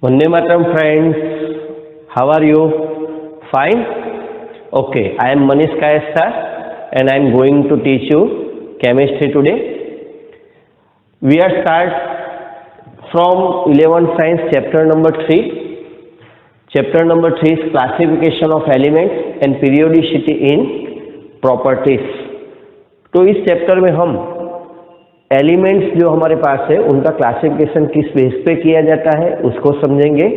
Vande Mataram friends, how are you? Fine? Okay, I am Manish Kayasthar and I am going to teach you chemistry today. We are start from 11 science chapter number 3. Chapter number 3 is classification of elements and periodicity in properties. तो इस chapter में हम elements जो हमारे पास है उनका classification किस base पे किया जाता है उसको समझेंगे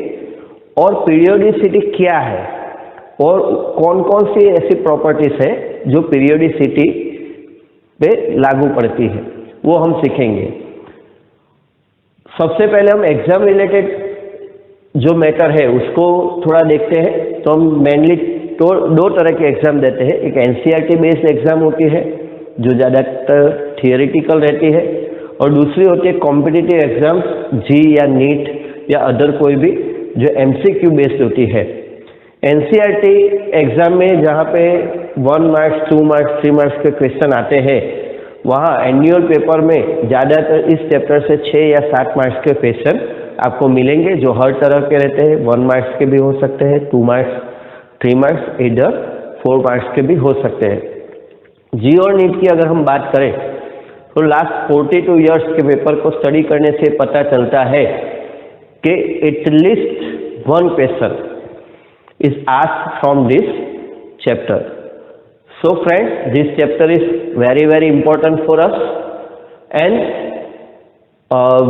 और पीरियोडिसिटी क्या है और कौन कौन सी ऐसी प्रॉपर्टीज है जो पीरियोडिसिटी पे लागू पड़ती है वो हम सीखेंगे। सबसे पहले हम एग्जाम रिलेटेड जो मैटर है उसको थोड़ा देखते हैं। तो हम मेनली दो तरह के एग्जाम देते हैं। एक एनसीईआरटी बेस्ड एग्जाम होती है जो ज़्यादातर थियोरेटिकल रहती है और दूसरी होती है कॉम्पिटिटिव एग्जाम्स जी या नीट या अदर कोई भी जो एमसीक्यू बेस्ड होती है। एनसीईआरटी एग्जाम में जहाँ पे 1 मार्क्स 2 मार्क्स 3 मार्क्स के क्वेश्चन आते हैं वहाँ एनुअल पेपर में ज़्यादातर इस चैप्टर से 6 या 7 मार्क्स के क्वेश्चन आपको मिलेंगे जो हर तरह के रहते हैं। 1 मार्क्स के भी हो सकते हैं, 2 मार्क्स 3 मार्क्स इधर 4 मार्क्स के भी हो सकते हैं। जी और नीट की अगर हम बात करें तो लास्ट 42 इयर्स के पेपर को स्टडी करने से पता चलता है कि at least 1 question is asked from this chapter. So friends, this chapter is very very important for us and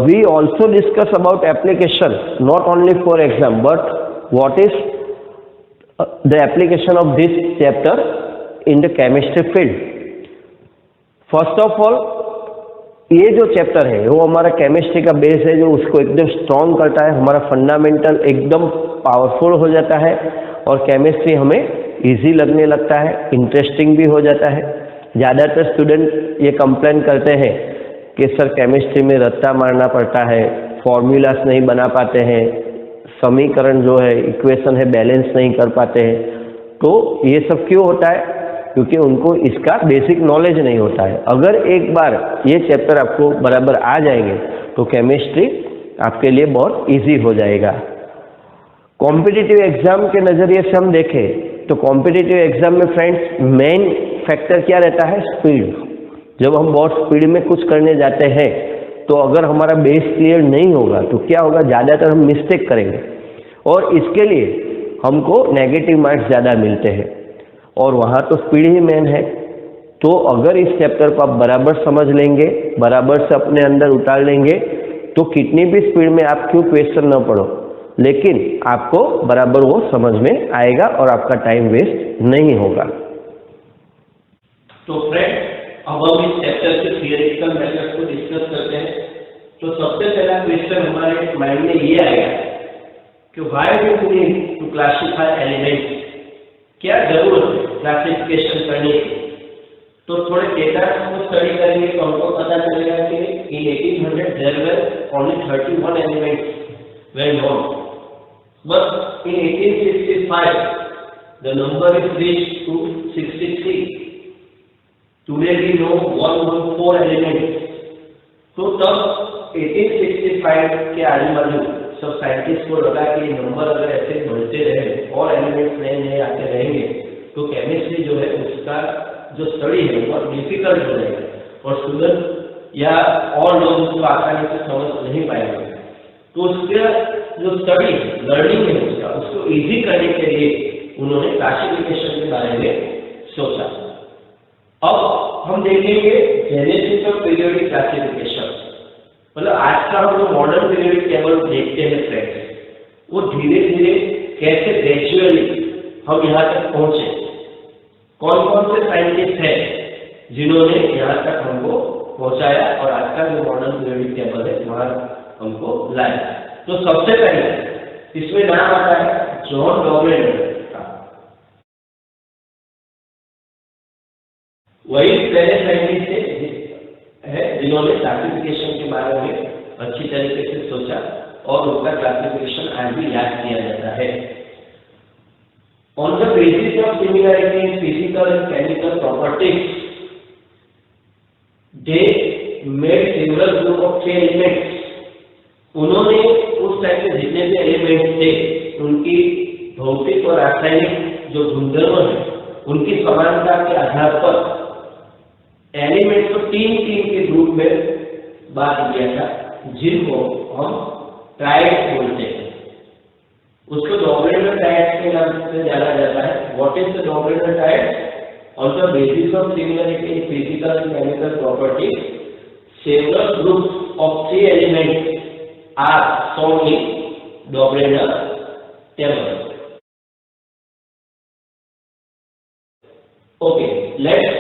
we also discuss about application not only for exam but what is the application of this chapter in the chemistry field. First of all, ये जो chapter है वो हमारा chemistry का base है जो उसको एकदम स्ट्रॉन्ग करता है। हमारा फंडामेंटल एकदम पावरफुल हो जाता है और केमिस्ट्री हमें इजी लगने लगता है, इंटरेस्टिंग भी हो जाता है। ज़्यादातर स्टूडेंट ये कंप्लेन करते हैं कि सर केमिस्ट्री में रट्टा मारना पड़ता है, फॉर्मूलास नहीं बना पाते हैं, समीकरण जो है इक्वेशन है बैलेंस नहीं कर पाते हैं। तो ये सब क्यों होता है? क्योंकि उनको इसका बेसिक नॉलेज नहीं होता है। अगर एक बार ये चैप्टर आपको बराबर आ जाएंगे तो केमिस्ट्री आपके लिए बहुत इजी हो जाएगा। कॉम्पिटिटिव एग्जाम के नज़रिए से हम देखें तो कॉम्पिटिटिव एग्जाम में फ्रेंड्स मेन फैक्टर क्या रहता है? स्पीड। जब हम बहुत स्पीड में कुछ करने जाते हैं तो अगर हमारा बेस क्लियर नहीं होगा तो क्या होगा? ज़्यादातर हम मिस्टेक करेंगे और इसके लिए हमको नेगेटिव मार्क्स ज़्यादा मिलते हैं और वहाँ तो स्पीड ही मेन है। तो अगर इस चैप्टर को आप बराबर समझ लेंगे, बराबर से अपने अंदर उतार लेंगे तो कितनी भी स्पीड में आप क्यों क्वेश्चन न पढ़ो लेकिन आपको बराबर वो समझ में आएगा और आपका टाइम वेस्ट नहीं होगा। तो फ्रेंड्स, अब हम इस चैप्टर के थियोरेटिकल मेथड्स को डिस्कस करते हैं। तो सबसे पहला क्वेश्चन हमारे माइंड में ये आएगा कि why do we need to classify elements? क्या जरूरत है क्लासिफिकेशन करने की? तो थोड़े डेटा को स्टडी करेंगे तो हमको पता चलेगा कि in 1800 there were only 31 elements were known, but in 1865 the number is reached to 63। Today we know 114 elements. तो तब 1865 के आजू बाजू सब साइंटिस्ट को लगा कि ये नंबर अगर ऐसे बढ़ते रहे और एलिमेंट्स नए नए आते रहेंगे तो केमिस्ट्री जो है उसका जो स्टडी है वो डिफिकल्ट हो जाएगा और स्टूडेंट या और लोग उसको आसानी से समझ नहीं पाएंगे। तो उसका जो स्टडी लर्निंग है उसको ईजी करने के लिए उन्होंने क्लासिफिकेशन के बारे में सोचा। अब हम देखेंगे जेनेसिस ऑफ पीरियोडिक क्लासिफिकेशन। मतलब आज का हम जो मॉडर्न पीरियोडिक टेबल देखते हैं फ्रेंड्स वो धीरे धीरे कैसे ग्रेजुअली हम यहाँ तक पहुंचे, कौन कौन से साइंटिस्ट हैं जिन्होंने यहाँ तक हमको पहुंचाया और आज का जो मॉडर्न पीरियोडिक टेबल है वहाँ हमको लाया। तो सबसे पहले इसमें नाम आता है जॉन डॉगलेंडर। वही पहले साइंटिस्ट है जिन्होंने क्लासिफिकेशन के बारे में अच्छी तरीके से सोचा और उनका क्लासिफिकेशन आज भी याद किया जाता है। On the basis of similarity in physical and chemical properties they made similar group of 3 elements. उन्होंने उस उस टाइम पे जितने भी एलिमेंट्स थे उनकी भौतिक और रासायनिक जो गुणधर्म है उनकी समानता के आधार पर एलिमेंट्स को तीन के ग्रुप में बांट दिया था, जिनको हम ट्राइड्स बोलते हैं। उसको डोमिनेंट ट्राइड्स के नाम से जाना जाता है। What is the dominant triads? On the basis of similarity in physical and chemical properties, several groups of three elements are shown in Dobereiner table. Okay, let's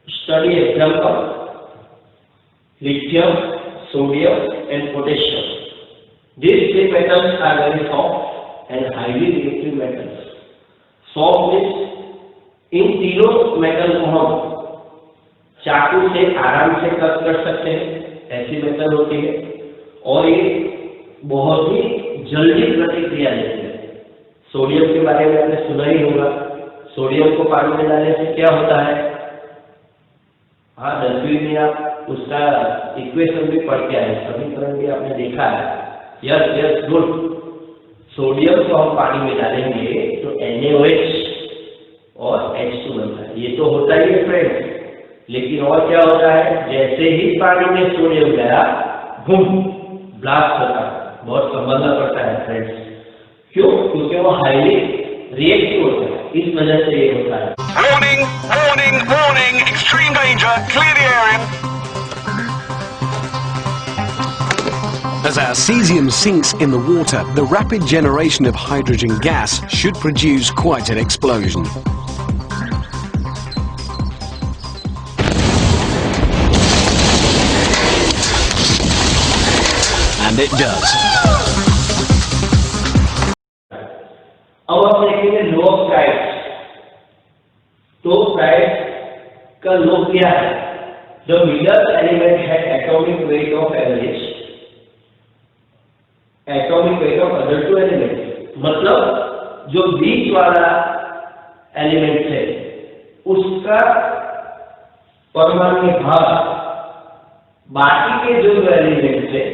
study example: lithium, sodium, and potassium. These three metals are very soft and highly reactive metals. Soft means इन तीनों metal को हम चाकू से आराम से cut कर सकते हैं, ऐसी मेटल होती है, और ये बहुत ही जल्दी प्रतिक्रिया देती है। सोडियम के बारे में आपने सुना ही होगा। सोडियम को पानी में डालने से क्या होता है? हाँ, 10वीं में आप उसका इक्वेशन भी पढ़ के आए, समीकरण भी आपने देखा है। Yes good. सोडियम को हम पानी में डालेंगे तो NaOH और H2 बनता है। ये तो होता ही है फ्रेंड्स, लेकिन और क्या होता है? जैसे ही पानी में सोडियम गया, बूम, ब्लास्ट होता है। बहुत संभलना पड़ता है फ्रेंड्स। क्यों? क्योंकि वो हाईली रिएक्टिव होता है, इस वजह से ये होता है। Warning, warning, warning, extreme danger, clear the area. As our cesium sinks in the water, the rapid generation of hydrogen gas should produce quite an explosion. And it does. अब हम देखेंगे लो ऑफ टाइड्स। तो triads का law क्या है? जो middle element है atomic weight of average, atomic weight of other two element, मतलब जो बीच वाला एलिमेंट है उसका परमाणु भार बाकी के जो एलिमेंट है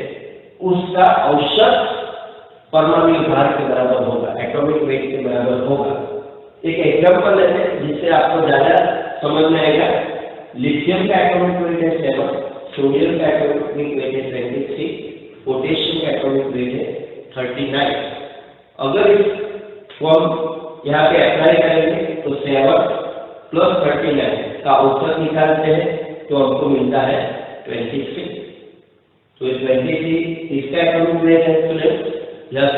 उसका औसत परमाणु भार के बराबर होगा, एटॉमिक वेट के बराबर होगा। एक एग्जांपल लेते हैं जिससे आपको ज्यादा समझ में आएगा। लिथियम का एटॉमिक वेट है 7, सोडियम का एटॉमिक वेट है 23, पोटेशियम का एटॉमिक वेट है 39। अगर इस फॉर्म यहाँ पे अप्लाई करेंगे तो 7 + 39 का औसत निकालते हैं तो हमको मिलता है 26। तो 23 इसका एटॉमिक वेट है स्टूडेंट, प्लस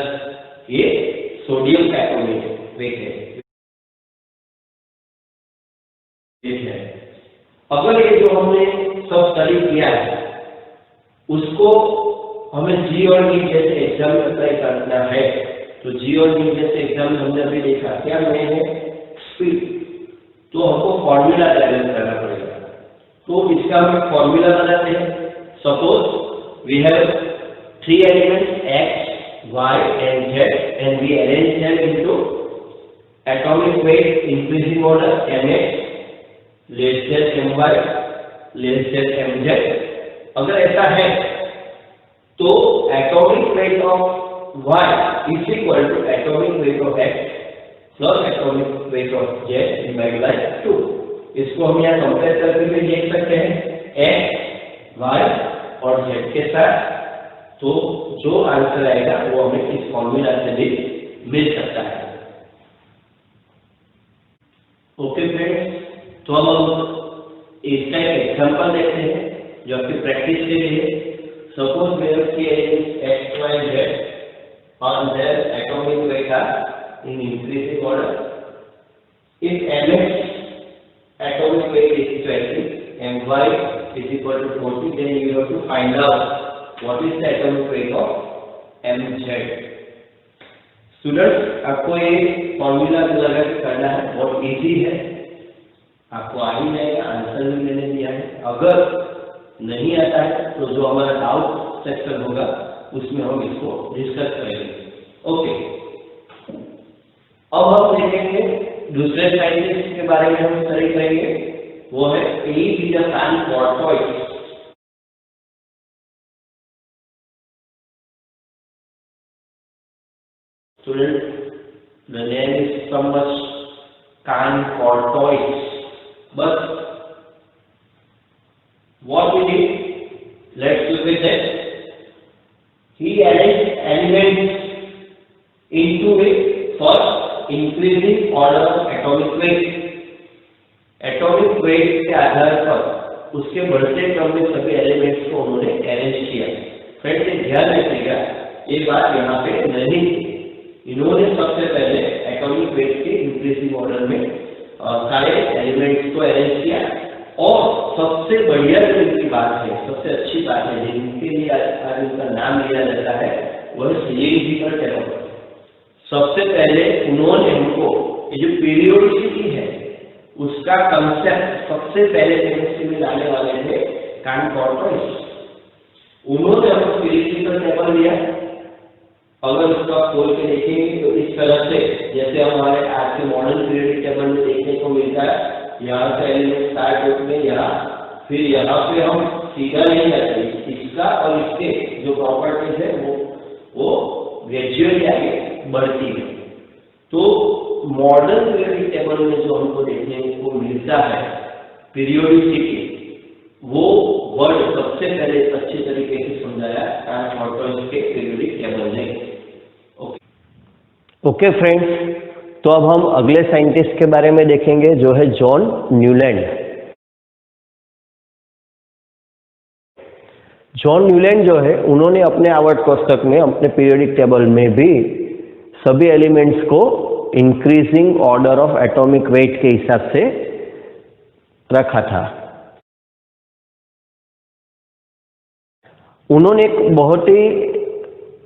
ये सोडियम का एटॉमिक वेट है। अगर ये जो हमने सब स्टडी किया है उसको हमें जी और डी जैसे एग्जाम में अप्लाई करना है, तो जी और डी जैसे एग्जाम में हमने अभी देखा क्या नहीं है स्पीड, तो हमको फॉर्मूला डेवलप करना पड़ेगा। तो इसका हम फॉर्मूला बनाते हैं। Suppose we have 3 elements x, y and z and we arrange them into atomic weight increasing order mx less than my less than mz। अगर ऐसा है तो atomic weight of y is equal to atomic weight of x plus atomic weight of z divide by 2। इसको हम यहाँ compare करके भी देख सकते हैं x, y और z के साथ। तो जो आंसर आएगा वो हमें इस फॉर्मूला से भी मिल सकता है। ओके फ्रेंड्स, तो हम इसका एक एग्जांपल देखते हैं जो आपकी प्रैक्टिस के लिए। Suppose we have x, y, z on their atomic weight are in increasing order. If mx atomic weight is 20 and y is equal to 40, then you have to find out what is the atomic weight of mz। Students, आपको ये formula लगा के करना है, बहुत easy है, आपको आ ही जाएगा, आंसर भी मैंने दिया है। अगर नहीं आता है तो जो हमारा डाउट सेक्शन होगा उसमें हम इसको डिस्कस करेंगे। ओके, अब हम देखेंगे दूसरे साइंटिस्ट के बारे में हम स्टडी करेंगे, वो है Peter van Portois. student, the name is so much kind for toys, but what we did, let's look at that. He arranged elements into a first increasing order of atomic weight. Atomic weight के आधार पर उसके बढ़ते क्रम में सभी elements को उन्होंने arrange किया। फ्रेंड्स, ध्यान रखिएगा, ये बात यहाँ पे नहीं थी। इन्होंने सबसे पहले एटॉमिक वेट के इंक्रीजिंग ऑर्डर में सारे एलिमेंट्स को अरेंज किया, और सबसे बढ़िया जो इनकी बात है, सबसे अच्छी बात है जिनके लिए आज उनका नाम लिया जाता है, वह सीरीजिकल टेबल। सबसे पहले उन्होंने हमको ये जो पीरियोडिसिटी है उसका कंसेप्ट सबसे पहले केमिस्ट्री में लाने वाले थे कांट कॉर्टोइस। उन्होंने हमको पीरियोडिकल टेबल दिया। अगर उसका खोल के देखेंगे तो इस तरह से, जैसे हमारे आज के मॉडर्न पीरियोडिक टेबल में देखने को मिलता है, यहाँ से एलिमेंट स्टार्ट होते हैं यहाँ, फिर यहाँ पे हम सीधा नहीं जाते, इसका और इसके जो प्रॉपर्टीज है वो ग्रेजुअली आगे बढ़ती है। तो मॉडर्न पीरियोडिक टेबल में जो हमको देखने को मिलता है पीरियोडिसिटी, वो वर्ड सबसे पहले अच्छे तरीके से समझाया कांट कॉर्टोइस के पीरियोडिक टेबल ने। ओके फ्रेंड्स, तो अब हम अगले साइंटिस्ट के बारे में देखेंगे जो है जॉन न्यूलैंड। जॉन न्यूलैंड जो है, उन्होंने अपने आवर्त कोष्ठक में, अपने पीरियोडिक टेबल में भी सभी एलिमेंट्स को increasing order of atomic weight के हिसाब से रखा था। उन्होंने एक बहुत ही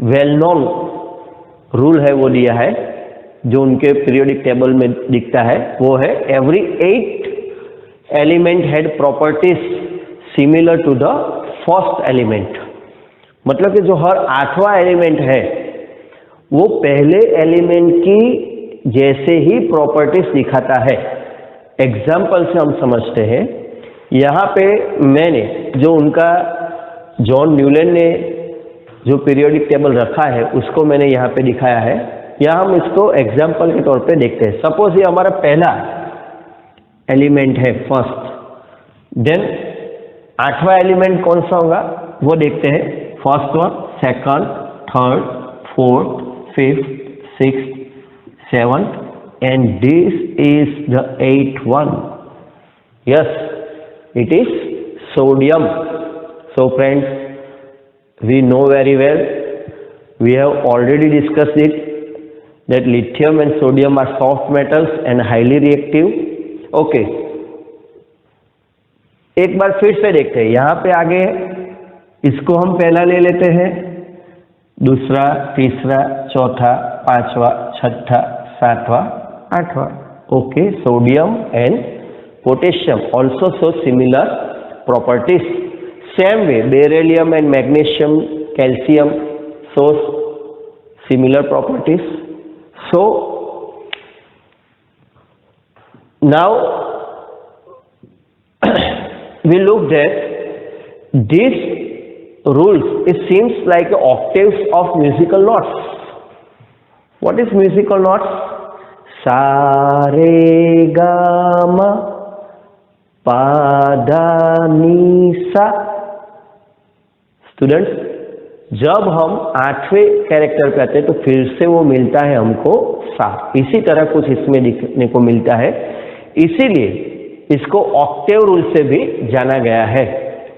वेल नोन रूल है वो दिया है, जो उनके पीरियोडिक टेबल में दिखता है, वो है every 8 element had properties similar to the first element. मतलब कि जो हर 8वां एलिमेंट है वो पहले एलिमेंट की जैसे ही प्रॉपर्टीज दिखाता है। एग्जाम्पल से हम समझते हैं, यहाँ पे मैंने जो उनका जॉन न्यूलैंड ने जो पीरियोडिक टेबल रखा है उसको मैंने यहाँ पे दिखाया है। यहाँ हम इसको एग्जाम्पल के तौर पे देखते हैं। सपोज ये हमारा पहला एलिमेंट है फर्स्ट, देन 8वां एलिमेंट कौन सा होगा वो देखते हैं। First one, second, third, fourth, fifth, sixth, seventh, and this is the 8th one. Yes, it is sodium. So friends, we know very well, we have already discussed it, that lithium and sodium are soft metals and highly reactive. Okay, एक बार फिर से देखते हैं। यहाँ पे आगे इसको हम पहला ले लेते हैं, दूसरा, तीसरा, चौथा, पांचवा, छठा, सातवां, आठवां। Okay, sodium and potassium also show similar properties. Same way beryllium and magnesium, calcium shows similar properties. So now we looked at these rules. It seems like octaves of musical notes. What is musical notes? Sa re ga ma pa da ni sa. Students, जब हम 8वें character पे आते हैं तो फिर से वो मिलता है हमको सा। इसी तरह कुछ इसमें दिखने को मिलता है, इसीलिए इसको ऑक्टेव रूल से भी जाना गया है।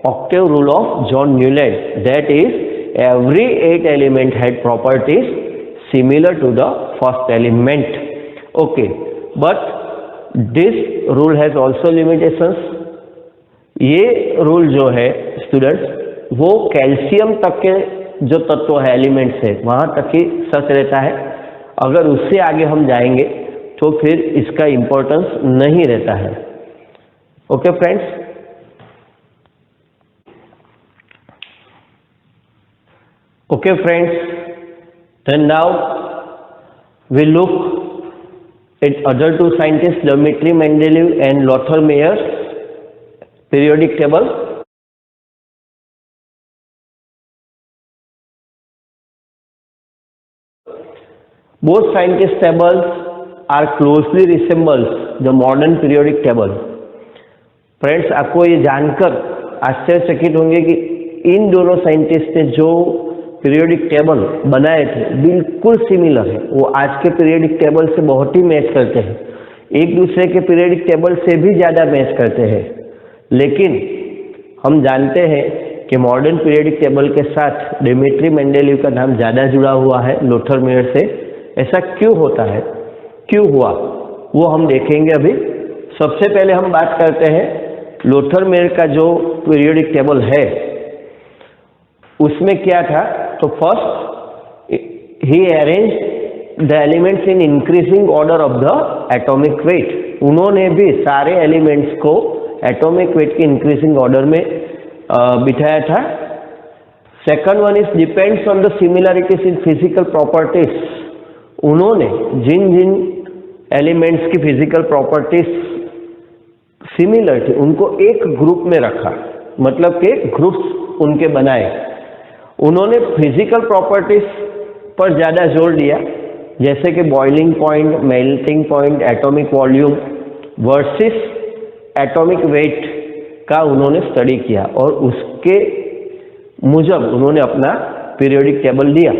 Octave rule of John Newland, that is every 8 element had properties similar to the first element. Okay, but this rule has also limitations. ये रूल जो है स्टूडेंट्स, वो कैल्शियम तक के जो तत्व है, एलिमेंट्स है, वहां तक ही सच रहता है। अगर उससे आगे हम जाएंगे तो फिर इसका इंपॉर्टेंस नहीं रहता है। Okay friends, okay friends, then now we look at other two scientist, Dmitri Mendeleev and Lothar Meyer periodic table. both scientist tables are closely resembles the modern periodic table. Friends, आपको ये जानकर आश्चर्यचकित होंगे कि इन दोनों साइंटिस्ट ने जो periodic table बनाए थे बिल्कुल सिमिलर है। वो आज के पीरियोडिक टेबल से बहुत ही मैच करते हैं, एक दूसरे के पीरियोडिक टेबल से भी ज़्यादा मैच करते हैं। लेकिन हम जानते हैं कि मॉडर्न पीरियोडिक टेबल के साथ डिमिट्री मेंडेलीव का नाम ज़्यादा जुड़ा हुआ है लोथर मेयर से। ऐसा क्यों होता है, क्यों हुआ, वो हम देखेंगे अभी। सबसे पहले हम बात करते हैं लोथर मेयर का जो पीरियोडिक टेबल है उसमें क्या था। तो first he arrange the elements in increasing order of the atomic weight. उन्होंने भी सारे एलिमेंट्स को एटॉमिक वेट के इंक्रीजिंग ऑर्डर में बिठाया था। Second one is depends on the similarities in physical properties. उन्होंने जिन जिन एलिमेंट्स की फिजिकल प्रॉपर्टीज सिमिलर थी उनको एक ग्रुप में रखा, मतलब कि ग्रुप्स उनके बनाए। उन्होंने फिजिकल प्रॉपर्टीज पर ज़्यादा जोर दिया, जैसे कि boiling point, melting point, atomic volume versus atomic weight का उन्होंने स्टडी किया और उसके मुजब उन्होंने अपना पीरियोडिक टेबल दिया।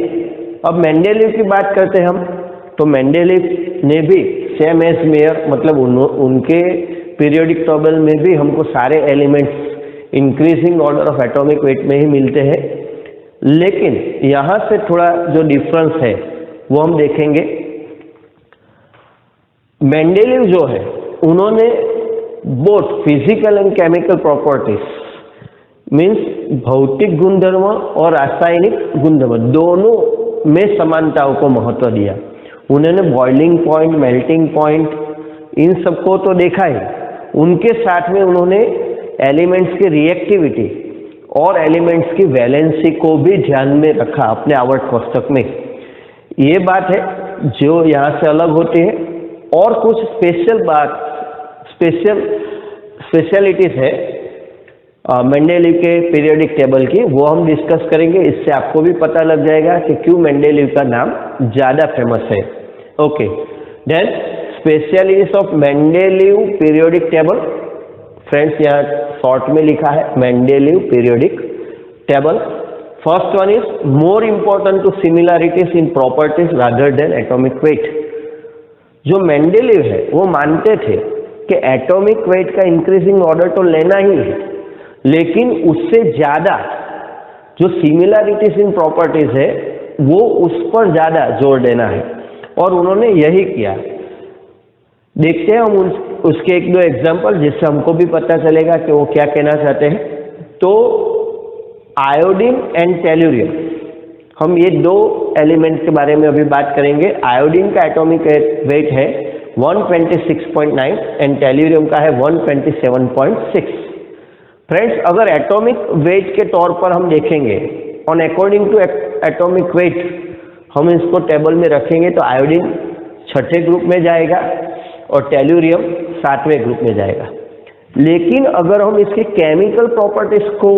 अब मेंडेलीव की बात करते हैं हम, तो मेंडेलीव ने भी सेम एज मेयर, मतलब उनके पीरियोडिक टेबल में भी हमको सारे elements increasing order of atomic weight में ही मिलते हैं। लेकिन यहाँ से थोड़ा जो डिफरेंस है वो हम देखेंगे। मेंडेलीव जो है उन्होंने both physical and chemical properties means भौतिक गुणधर्म और रासायनिक गुणधर्म दोनों में समानताओं को महत्व दिया। उन्होंने boiling point, melting point in सबको तो देखा ही, उनके साथ में उन्होंने एलिमेंट्स की रिएक्टिविटी और एलिमेंट्स की वैलेंसी को भी ध्यान में रखा अपने आवर्त कोष्ठक में। ये बात है जो यहाँ से अलग होती है। और कुछ स्पेशलिटीज है मेंडेलीव के पीरियोडिक टेबल की, वो हम डिस्कस करेंगे। इससे आपको भी पता लग जाएगा कि क्यों मेंडेलीव का नाम ज़्यादा फेमस है। Okay, then specialities of Mendeleev periodic table. Friends, यहाँ शॉर्ट में लिखा है Mendeleev periodic table. First one is more important to similarities in properties rather than atomic weight. जो मेंडेलीव है वो मानते थे कि एटॉमिक वेट का इंक्रीजिंग ऑर्डर तो लेना ही है, लेकिन उससे ज़्यादा जो सिमिलरिटीज इन प्रॉपर्टीज है वो उस पर ज़्यादा जोर देना है, और उन्होंने यही किया। देखते हैं हम उसके एक दो एग्जाम्पल जिससे हमको भी पता चलेगा कि वो क्या कहना चाहते हैं। तो आयोडीन एंड टेल्यूरियम, हम ये दो एलिमेंट के बारे में अभी बात करेंगे। आयोडीन का एटॉमिक वेट है 126.9 एंड टेल्यूरियम का है 127.6। फ्रेंड्स, अगर एटॉमिक वेट के तौर पर हम देखेंगे on according to atomic weight हम इसको टेबल में रखेंगे तो आयोडीन छठे ग्रुप में जाएगा और टेल्यूरियम सातवें ग्रुप में जाएगा। लेकिन अगर हम इसके केमिकल प्रॉपर्टीज को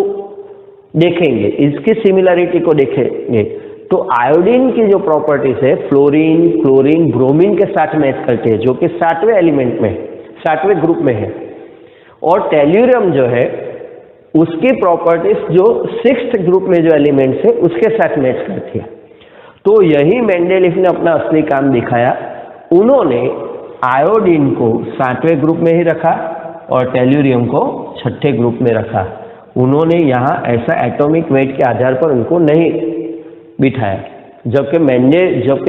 देखेंगे, इसकी सिमिलरिटी को देखेंगे, तो आयोडीन की जो प्रॉपर्टीज है फ्लोरीन, क्लोरीन, ब्रोमीन के साथ मैच करते हैं, जो कि सातवें एलिमेंट में, सातवें ग्रुप में है। और टेल्यूरियम जो है उसकी प्रॉपर्टीज जो सिक्स्थ ग्रुप में जो एलिमेंट्स है उसके साथ मैच करती है। तो यही मेंडेलीव ने अपना असली काम दिखाया। उन्होंने आयोडीन को सातवें ग्रुप में ही रखा और टेल्यूरियम को छठे ग्रुप में रखा। उन्होंने यहाँ ऐसा एटॉमिक वेट के आधार पर उनको नहीं बिठाया, जबकि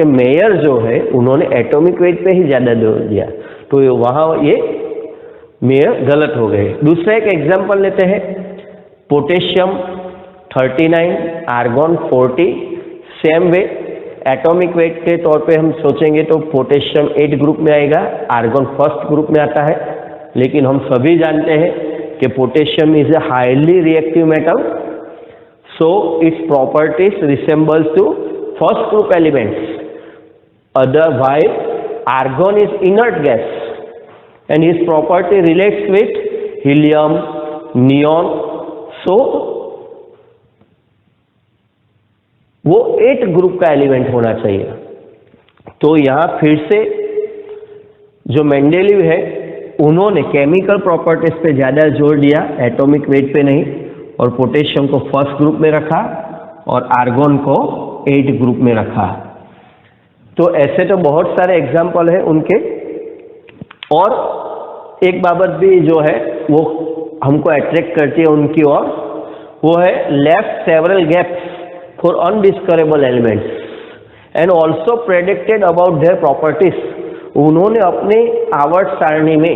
मेयर जो है उन्होंने एटॉमिक वेट पे ही ज़्यादा जोर दिया, तो वहाँ ये मेयर गलत हो गए। दूसरा एक एग्जाम्पल लेते हैं, potassium 39, argon 40। Same way atomic weight के तौर पे हम सोचेंगे तो पोटेशियम 8 ग्रुप में आएगा, आर्गॉन फर्स्ट ग्रुप में आता है। लेकिन हम सभी जानते हैं कि potassium is a highly reactive metal, so its properties resembles to first group elements. Otherwise argon is inert gas and his property relates with helium, neon, so वो 8 ग्रुप का एलिमेंट होना चाहिए। तो यहाँ फिर से जो मेंडेलीव है उन्होंने केमिकल प्रॉपर्टीज पे ज़्यादा जोर दिया, एटॉमिक वेट पे नहीं, और पोटेशियम को फर्स्ट ग्रुप में रखा और आर्गोन को 8 ग्रुप में रखा। तो ऐसे तो बहुत सारे एग्जाम्पल है उनके। और एक बाबत भी जो है वो हमको अट्रैक्ट करती है उनकी ओर, वो है left several gaps for undiscoverable elements and also predicted about their properties. उन्होंने अपने आवर्त सारणी में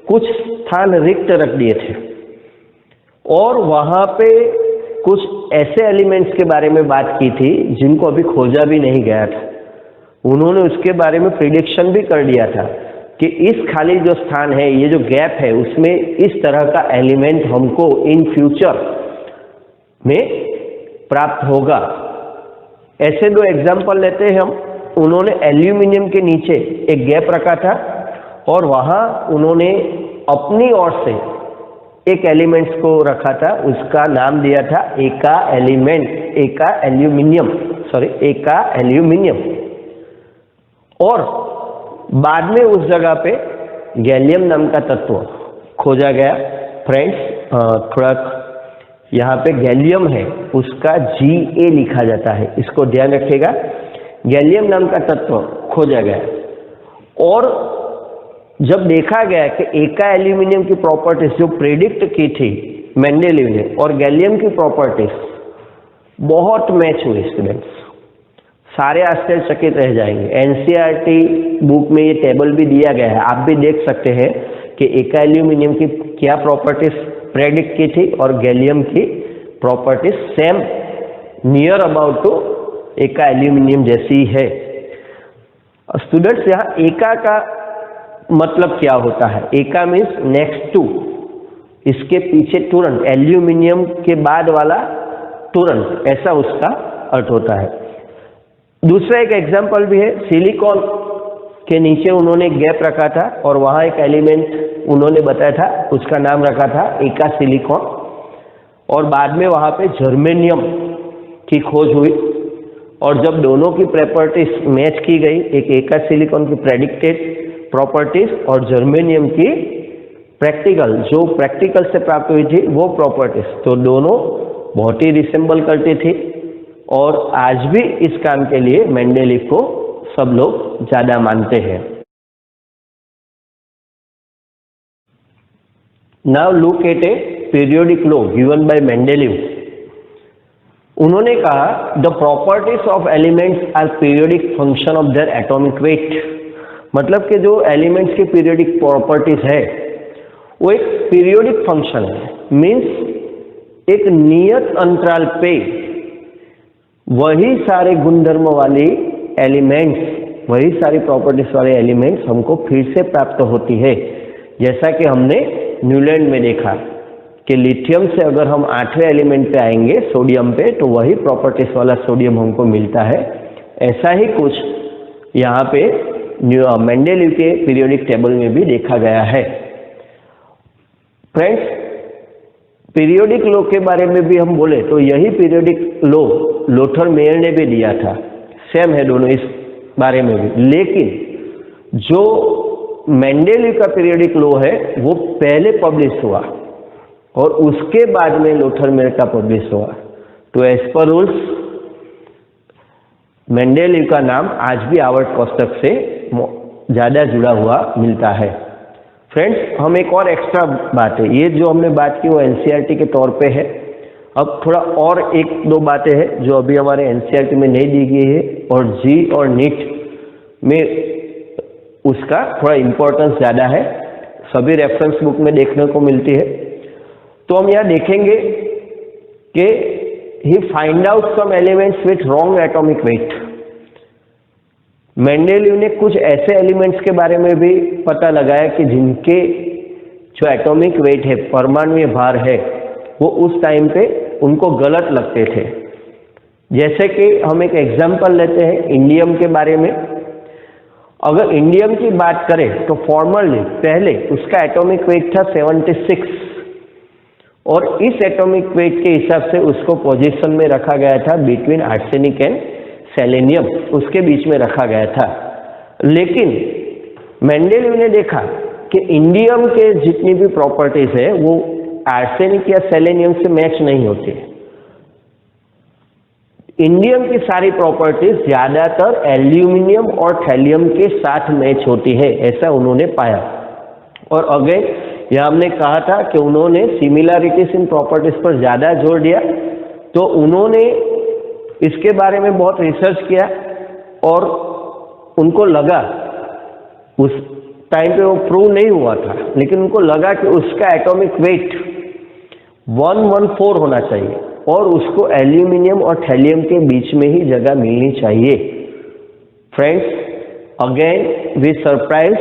कुछ स्थान रिक्त रख दिए थे और वहां पे कुछ ऐसे एलिमेंट्स के बारे में बात की थी जिनको अभी खोजा भी नहीं गया था। उन्होंने उसके बारे में प्रिडिक्शन भी कर दिया था कि इस खाली जो स्थान है, ये जो गैप है, उसमें इस तरह का एलिमेंट हमको इन फ्यूचर में प्राप्त होगा। ऐसे 2 एग्जाम्पल लेते हैं हम। उन्होंने एल्यूमिनियम के नीचे एक गैप रखा था और वहां उन्होंने अपनी ओर से एक एलिमेंट्स को रखा था, उसका नाम दिया था एका एल्यूमिनियम। और बाद में उस जगह पे गैलियम नाम का तत्व खोजा गया। फ्रेंड्स, थोड़ा यहाँ पे गैलियम है, उसका Ga लिखा जाता है, इसको ध्यान रखिएगा। गैलियम नाम का तत्व खोजा गया और जब देखा गया कि एका एल्यूमिनियम की प्रॉपर्टीज जो प्रेडिक्ट की थी मेंडेलीव ने और गैलियम की प्रॉपर्टीज बहुत मैच हुई, स्टूडेंट्स सारे आश्चर्यचकित रह जाएंगे। एनसीईआरटी बुक में ये टेबल भी दिया गया है, आप भी देख सकते हैं कि एका एल्यूमिनियम की क्या प्रॉपर्टीज प्रेडिक्ट की थी और गैलियम की properties same near about to eka aluminium जैसी है। स्टूडेंट्स, यहाँ एका का मतलब क्या होता है? एका मीन्स नेक्स्ट टू, इसके पीछे तुरंत, एल्यूमिनियम के बाद वाला तुरंत, ऐसा उसका अर्थ होता है। दूसरा एक एग्जाम्पल भी है, सिलिकॉन के नीचे उन्होंने एक गैप रखा था और वहां एक एलिमेंट उन्होंने बताया था, उसका नाम रखा था एका सिलिकॉन। और बाद में वहां पे जर्मेनियम की खोज हुई और जब दोनों की प्रॉपर्टीज मैच की गई, एक एका सिलिकॉन की प्रेडिक्टेड प्रॉपर्टीज और जर्मेनियम की प्रैक्टिकल से प्राप्त हुई थी वो प्रॉपर्टीज, तो दोनों बहुत ही रिसेंबल करती थी और आज भी इस काम के लिए मेंडेलीव को सब लोग ज्यादा मानते हैं। Now look at a periodic law given by Mendeleev. उन्होंने कहा the properties of elements are periodic function of their atomic weight. मतलब कि जो एलिमेंट्स की पीरियोडिक प्रॉपर्टीज है वो एक पीरियोडिक फंक्शन है, मीन्स एक नियत अंतराल पे वही सारे गुणधर्म वाली एलिमेंट्स, वही सारी प्रॉपर्टीज वाले एलिमेंट्स हमको फिर से प्राप्त होती है। जैसा कि हमने न्यूलैंड में देखा कि लिथियम से अगर हम 8वें एलिमेंट पे आएंगे सोडियम पे, तो वही प्रॉपर्टीज वाला सोडियम हमको मिलता है। ऐसा ही कुछ यहाँ पे मेंडेलीव के पीरियोडिक टेबल में भी देखा गया है। फ्रेंड्स, पीरियोडिक लॉ के बारे में भी हम बोले तो यही पीरियोडिक लॉ लोथर मेयर ने भी दिया था, सेम है दोनों इस बारे में भी। लेकिन जो मेंडेलीव का पीरियोडिक लॉ है वो पहले पब्लिश हुआ और उसके बाद में लोथर मेयर का पब्लिश हुआ। तो एज पर रूल्स मेंडेलीव का नाम आज भी आवर्त कोष्ठक से ज्यादा जुड़ा हुआ मिलता है। फ्रेंड्स, हम एक और एक्स्ट्रा बात है, ये जो हमने बात की वो एनसीईआरटी के तौर पे है। अब थोड़ा और 1-2 बातें हैं जो अभी हमारे एनसीईआरटी में नहीं दी गई है और जी और नीट में उसका थोड़ा इम्पोर्टेंस ज़्यादा है, सभी रेफरेंस बुक में देखने को मिलती है। तो हम यहाँ देखेंगे कि he find out some elements with wrong atomic weight. Mendeleev ने कुछ ऐसे एलिमेंट्स के बारे में भी पता लगाया कि जिनके जो एटॉमिक वेट है, परमाणुीय भार है, वो उस टाइम पे उनको गलत लगते थे। जैसे कि हम एक एग्जांपल लेते हैं इंडियम के बारे में। अगर इंडियम की बात करें तो फॉर्मली पहले उसका एटॉमिक वेट था 76 और इस एटॉमिक वेट के हिसाब से उसको पोजीशन में रखा गया था बिटवीन आर्सेनिक एंड सेलेनियम, उसके बीच में रखा गया था। लेकिन मेंडेलीव ने देखा कि इंडियम के जितनी भी प्रॉपर्टीज है वो आर्सेनिक या सेलेनियम से मैच नहीं होती। इंडियम की सारी प्रॉपर्टीज ज्यादातर एल्यूमिनियम और थैलियम के साथ मैच होती है, ऐसा उन्होंने पाया। और अगेन यह हमने कहा था कि उन्होंने सिमिलैरिटीज इन प्रॉपर्टीज पर ज्यादा जोर दिया, तो उन्होंने इसके बारे में बहुत रिसर्च किया और उनको लगा, उस टाइम पे वो प्रूव नहीं हुआ था, लेकिन उनको लगा कि उसका एटॉमिक वेट 114 होना चाहिए और उसको एल्यूमिनियम और थैलियम के बीच में ही जगह मिलनी चाहिए। Friends, again we surprise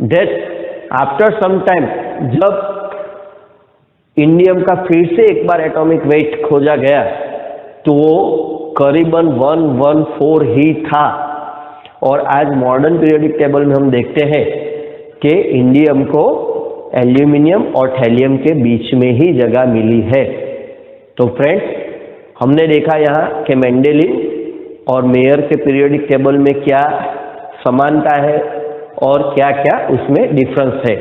that after some time जब इंडियम का फिर से एक बार एटॉमिक वेट खोजा गया तो वो करीबन 114 ही था। और आज मॉडर्न पीरियोडिक टेबल में हम देखते हैं कि इंडियम को एल्यूमिनियम और थैलियम के बीच में ही जगह मिली है। तो फ्रेंड्स, हमने देखा यहाँ कि मेंडेलीव और मेयर के पीरियोडिक टेबल में क्या समानता है और क्या क्या उसमें डिफरेंस है।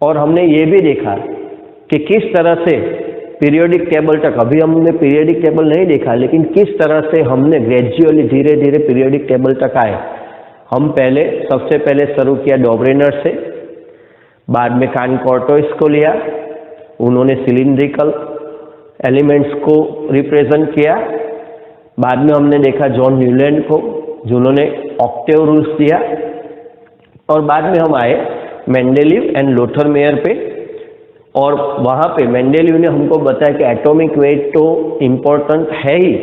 और हमने ये भी देखा कि किस तरह से पीरियोडिक टेबल तक, अभी हमने पीरियोडिक टेबल नहीं देखा, लेकिन किस तरह से हमने ग्रेजुअली धीरे धीरे पीरियोडिक टेबल तक आए। हम सबसे पहले शुरू किया डॉबरेनर से, बाद में कान-कोर्टोइस को लिया, उन्होंने सिलिंड्रिकल एलिमेंट्स को रिप्रेजेंट किया। बाद में हमने देखा जॉन न्यूलैंड को, जिन्होंने ऑक्टेव रूल्स दिया। और बाद में हम आए मेंडेलीव एंड लोथर मेयर पे, और वहाँ पे मेंडेलीव ने हमको बताया कि एटॉमिक वेट तो इम्पोर्टेंट है ही,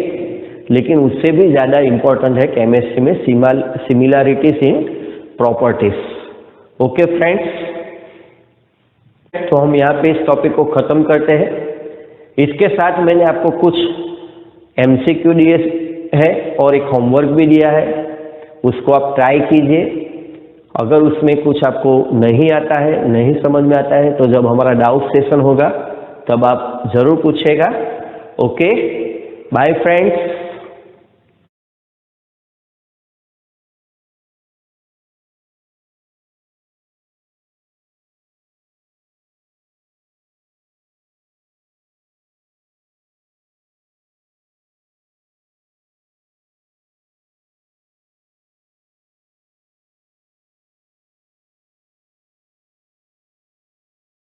लेकिन उससे भी ज़्यादा इम्पोर्टेंट है केमिस्ट्री में सिमिलैरिटीज इन प्रॉपर्टीज। ओके फ्रेंड्स, तो हम यहाँ पे इस टॉपिक को ख़त्म करते हैं। इसके साथ मैंने आपको कुछ MCQ दिए है और एक होमवर्क भी दिया है, उसको आप ट्राई कीजिए। अगर उसमें कुछ आपको नहीं आता है, नहीं समझ में आता है, तो जब हमारा डाउट सेशन होगा तब आप ज़रूर पूछेगा। Okay, bye friends.